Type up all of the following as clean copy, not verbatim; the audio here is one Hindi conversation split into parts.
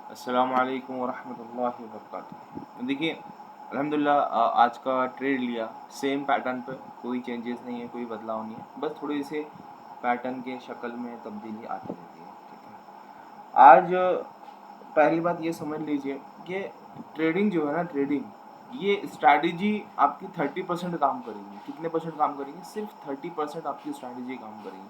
अस्सलाम वालेकुम वरहमतुल्लाहि वबरकातुहू। देखिए अल्हम्दुलिल्लाह आज का ट्रेड लिया सेम पैटर्न पे, कोई चेंजेस नहीं है, कोई बदलाव नहीं है, बस थोड़ी से पैटर्न के शक्ल में तब्दीली आती रहती है। ठीक है, आज पहली बात ये समझ लीजिए कि ट्रेडिंग जो है ना, ट्रेडिंग ये स्ट्रैटेजी आपकी 30% काम करेगी। कितने परसेंट काम करेगी? सिर्फ 30% आपकी स्ट्रैटेजी काम करेगी।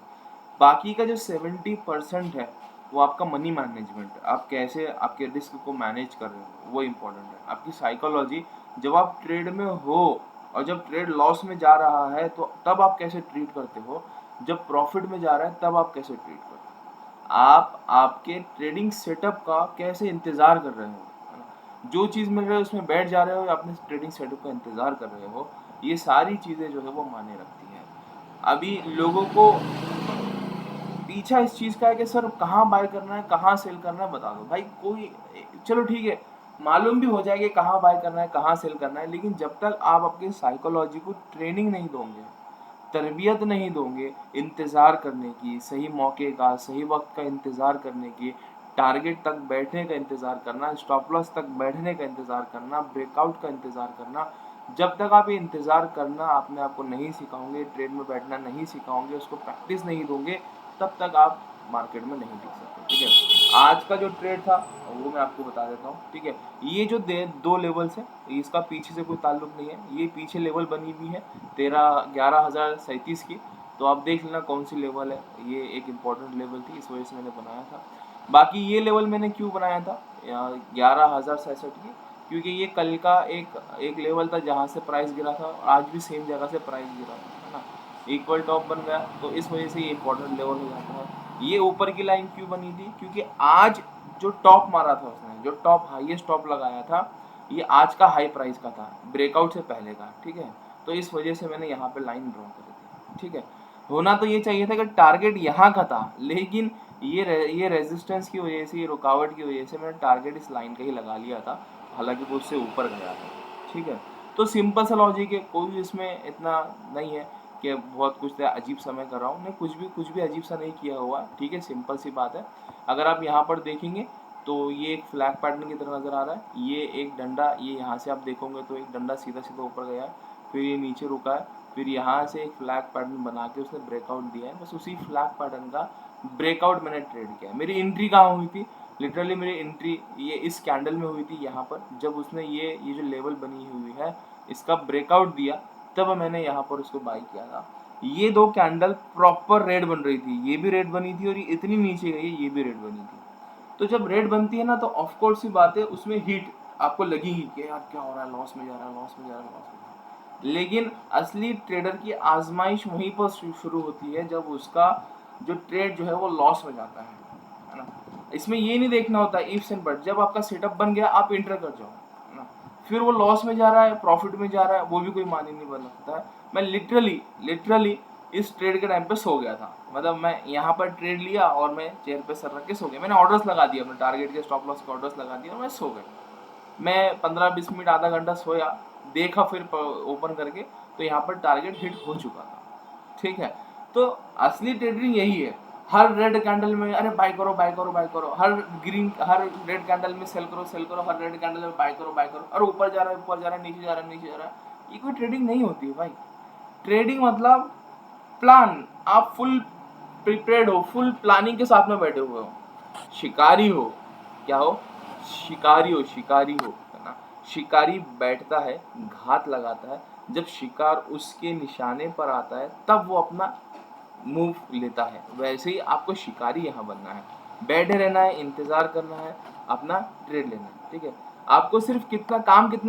बाकी का जो 70% है वो आपका मनी मैनेजमेंट है। आप कैसे आपके रिस्क को मैनेज कर रहे हो वो इम्पोर्टेंट है। आपकी साइकोलॉजी, जब आप ट्रेड में हो और जब ट्रेड लॉस में जा रहा है तो तब आप कैसे ट्रीट करते हो, जब प्रॉफिट में जा रहा है तब आप कैसे ट्रीट करते हो, आप आपके ट्रेडिंग सेटअप का कैसे इंतज़ार कर रहे हो, है ना? जो चीज़ मिल रहा है उसमें बैठ जा रहे हो या अपने ट्रेडिंग सेटअप का इंतज़ार कर रहे हो, ये सारी चीज़ें जो है वो मायने रखती हैं। अभी लोगों को पीछा इस चीज़ का है कि सर कहाँ बाय करना है, कहाँ सेल करना है, बता दो भाई। कोई चलो ठीक है, मालूम भी हो जाएगा कहाँ बाय करना है, कहाँ सेल करना है, लेकिन जब तक आप अपनी साइकोलॉजी को ट्रेनिंग नहीं दोगे, तरबियत नहीं दोगे इंतज़ार करने की, सही मौके का, सही वक्त का इंतज़ार करने की, टारगेट तक बैठने का इंतज़ार करना, स्टॉप लॉस तक बैठने का इंतज़ार करना, ब्रेकआउट का इंतज़ार करना, जब तक आप ये इंतज़ार करना अपने आप को नहीं सिखाओगे, ट्रेड में बैठना नहीं सिखाओगे, उसको प्रैक्टिस नहीं दोगे, तब तक आप मार्केट में नहीं टिक सकते। ठीक है, आज का जो ट्रेड था वो मैं आपको बता देता हूँ। ठीक है, ये जो दो लेवल्स है, इसका पीछे से कोई ताल्लुक नहीं है। ये पीछे लेवल बनी हुई है 11,037 की, तो आप देख लेना कौन सी लेवल है। ये एक इम्पॉर्टेंट लेवल थी, इस वजह से मैंने बनाया था। बाकी ये लेवल मैंने क्यों बनाया था 11,067 की, क्योंकि ये कल का एक लेवल था जहाँ से प्राइस गिरा था और आज भी सेम जगह से प्राइस गिरा था, है ना? इक्वल टॉप बन गया, तो इस वजह से ये इम्पोर्टेंट लेवल हो जाता है। ये ऊपर की लाइन क्यों बनी थी? क्योंकि आज जो टॉप मारा था उसने, जो टॉप हाईएस्ट टॉप लगाया था, ये आज का हाई प्राइस का था, ब्रेकआउट से पहले का। ठीक है, तो इस वजह से मैंने यहाँ पे लाइन ड्रॉ करी थी। ठीक है, होना तो ये चाहिए था कि टारगेट यहाँ का था, लेकिन ये रेजिस्टेंस की वजह से, ये रुकावट की वजह से मैंने टारगेट इस लाइन का ही लगा लिया था, हालांकि वो उससे ऊपर गया था। ठीक है, तो सिंपल सा लॉजिक है, कोई इसमें इतना नहीं है कि बहुत कुछ अजीब सा मैं कर रहा हूँ, नहीं, कुछ भी अजीब सा नहीं किया हुआ। ठीक है, सिंपल सी बात है। अगर आप यहाँ पर देखेंगे तो ये एक फ्लैग पैटर्न की तरह नज़र आ रहा है। ये एक डंडा, ये यहाँ से आप देखोगे तो एक डंडा सीधा सीधा ऊपर गया है, फिर ये नीचे रुका है, फिर यहाँ से एक फ्लैग पैटर्न बना के उसने ब्रेकआउट दिया है। बस उसी फ्लैग पैटर्न का ब्रेकआउट मैंने ट्रेड किया है। मेरी एंट्री कहाँ हुई थी? लिटरली मेरी एंट्री ये इस कैंडल में हुई थी, यहाँ पर जब उसने ये जो लेवल बनी हुई है इसका ब्रेकआउट दिया, तब मैंने यहाँ पर उसको बाई किया था। ये दो कैंडल प्रॉपर रेड बन रही थी, ये भी रेड बनी थी और ये इतनी नीचे गई, ये भी रेड बनी थी। तो जब रेड बनती है ना, तो ऑफकोर्स सी बात है उसमें हीट आपको लगेगी कि यार क्या हो रहा है, लॉस में जा रहा है, लॉस में जा रहा है, लॉस में जा रहा है। लेकिन असली ट्रेडर की आजमाइश वहीं पर शुरू होती है जब उसका जो ट्रेड जो है वो लॉस में जाता है ना? इसमें ये नहीं देखना होता इफ्स एंड बट, जब आपका सेटअप बन गया आप इंटर कर जाओ, है ना? फिर वो लॉस में जा रहा है, प्रॉफिट में जा रहा है, वो भी कोई मायने नहीं बन सकता है। मैं लिटरली इस ट्रेड के टाइम पे सो गया था। मतलब मैं यहाँ पर ट्रेड लिया और मैं चेयर पे सर रख के सो गया। मैंने ऑर्डर्स लगा दिया, अपने टारगेट के स्टॉप लॉस के ऑर्डर्स लगा दिए और मैं सो गया। मैं 15-20 मिनट आधा घंटा सोया, देखा फिर ओपन करके तो यहाँ पर टारगेट हिट हो चुका था। ठीक है, तो असली ट्रेडिंग यही है। हर रेड कैंडल में अरे बाय करो बाय करो बाय करो, हर रेड कैंडल में सेल करो सेल करो, हर रेड कैंडल में बाय करो, और ऊपर जा रहा है ऊपर जा रहा है, नीचे जा रहा है नीचे जा रहा है। ये कोई ट्रेडिंग नहीं होती है भाई। ट्रेडिंग मतलब प्लान, आप फुल प्रिपेयर्ड हो, फुल प्लानिंग के साथ में बैठे हुए हो, शिकारी हो। क्या हो? शिकारी हो, शिकारी हो, है ना? शिकारी बैठता है, घात लगाता है, जब शिकार उसके निशाने पर आता है तब वो अपना मूव लेता है। वैसे ही आपको शिकारी यहाँ बनना है, बैठे रहना है, इंतजार करना है, अपना ट्रेड लेना है। ठीक है, आपको सिर्फ कितना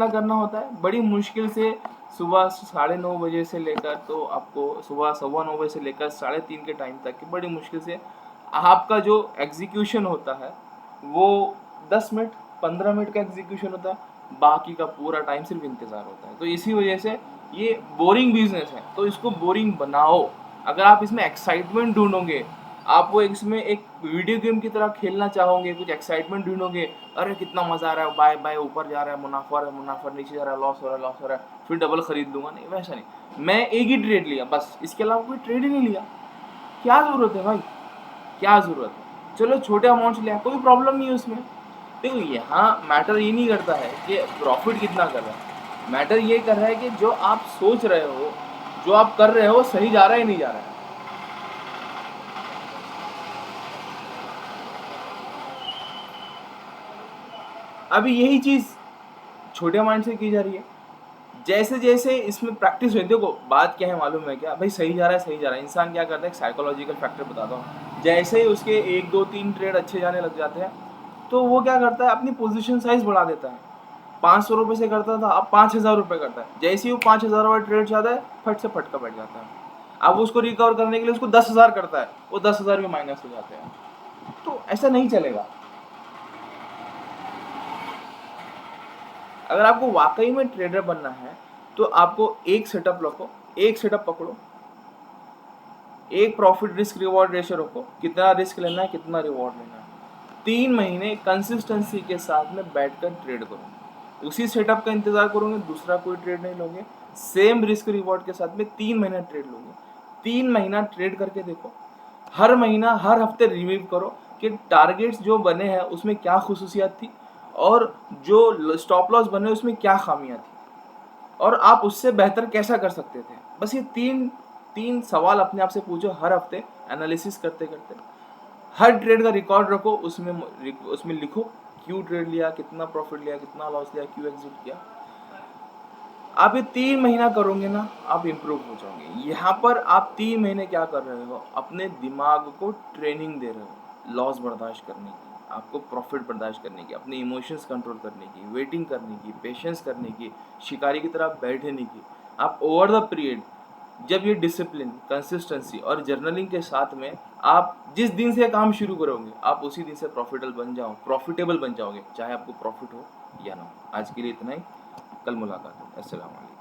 करना होता है, बड़ी मुश्किल से सुबह 9:30 बजे से लेकर, तो आपको सुबह 9:15 से लेकर 3:30 के टाइम तक की बड़ी मुश्किल से आपका जो एग्जीक्यूशन होता है वो 10 मिनट 15 मिनट का एग्जीक्यूशन होता है, बाकी का पूरा टाइम सिर्फ इंतज़ार होता है। तो इसी वजह से ये बोरिंग बिजनेस है, तो इसको बोरिंग बनाओ। अगर आप इसमें एक्साइटमेंट ढूंढोगे, आप वो इसमें एक वीडियो गेम की तरह खेलना चाहोगे, कुछ एक्साइटमेंट ढूंढोगे, अरे कितना मजा आ रहा है, बाय बाय ऊपर जा रहा है, मुनाफा नीचे जा रहा है, लॉस हो रहा है, लॉस हो रहा है, फिर डबल खरीद लूंगा, नहीं वैसा नहीं। मैं एक ही ट्रेड लिया बस, इसके अलावा कोई ट्रेड ही नहीं लिया। क्या जरूरत है भाई, क्या जरूरत है? चलो छोटे अमाउंट से लिया, कोई प्रॉब्लम नहीं है उसमें, देखो यहाँ मैटर ये नहीं करता है कि प्रॉफिट कितना कर रहा है, मैटर ये कर रहा है कि जो आप सोच रहे हो, जो आप कर रहे हो, सही जा रहा है या नहीं जा रहा है। अभी यही चीज़ छोटे माइंड से की जा रही है। जैसे जैसे इसमें प्रैक्टिस हुई, देखो बात क्या है मालूम है क्या भाई, सही जा रहा है, सही जा रहा है। इंसान क्या करता है, एक साइकोलॉजिकल फैक्टर बताता हूँ, जैसे ही उसके 1 2 3 ट्रेड अच्छे जाने लग जाते हैं तो वो क्या करता है, अपनी पोजीशन साइज बढ़ा देता है। 500 रुपये से करता था, अब 5000 रुपये करता है। जैसे ही वो 5000 वाला ट्रेड जाता है, फट से फटका बैठ जाता है। अब उसको रिकवर करने के लिए उसको 10,000 करता है, वो 10,000 भी माइनस हो जाते हैं। तो ऐसा नहीं चलेगा। अगर आपको वाकई में ट्रेडर बनना है तो आपको एक सेटअप रखो, एक सेटअप पकड़ो, एक प्रॉफिट रिस्क रिवॉर्ड रेशियो रखो, कितना रिस्क लेना है, कितना रिवॉर्ड लेना है। 3 महीने कंसिस्टेंसी के साथ में बैठकर ट्रेड करो। उसी सेटअप का इंतजार करोगे, दूसरा कोई ट्रेड नहीं लोगे, सेम रिस्क रिवॉर्ड के साथ में 3 महीना ट्रेड लोगे। 3 महीना ट्रेड करके देखो, हर महीना हर हफ्ते रिव्यू करो कि टारगेट्स जो बने हैं उसमें क्या खुसूसियात थी और जो स्टॉप लॉस बने उसमें क्या खामियां थी और आप उससे बेहतर कैसा कर सकते थे। बस ये तीन तीन सवाल अपने आप से पूछो हर हफ्ते, एनालिसिस करते करते। हर ट्रेड का रिकॉर्ड रखो, उसमें लिखो क्यों ट्रेड लिया, कितना प्रॉफिट लिया, कितना लॉस लिया, क्यों एग्जिट किया। आप ये 3 महीना करोगे ना, आप इम्प्रूव हो जाओगे। यहाँ पर आप 3 महीने क्या कर रहे हो, अपने दिमाग को ट्रेनिंग दे रहे हो लॉस बर्दाश्त करने की, आपको प्रॉफिट बर्दाश्त करने की, अपने इमोशंस कंट्रोल करने की, वेटिंग करने की, पेशेंस करने की, शिकारी की तरह बैठने की। आप ओवर द पीरियड जब ये डिसिप्लिन, कंसिस्टेंसी और जर्नलिंग के साथ में आप जिस दिन से काम शुरू करोगे, आप उसी दिन से प्रॉफिटेबल बन जाओगे, चाहे आपको प्रॉफिट हो या ना हो। आज के लिए इतना ही, कल मुलाकात है। अस्सलाम वालेकुम।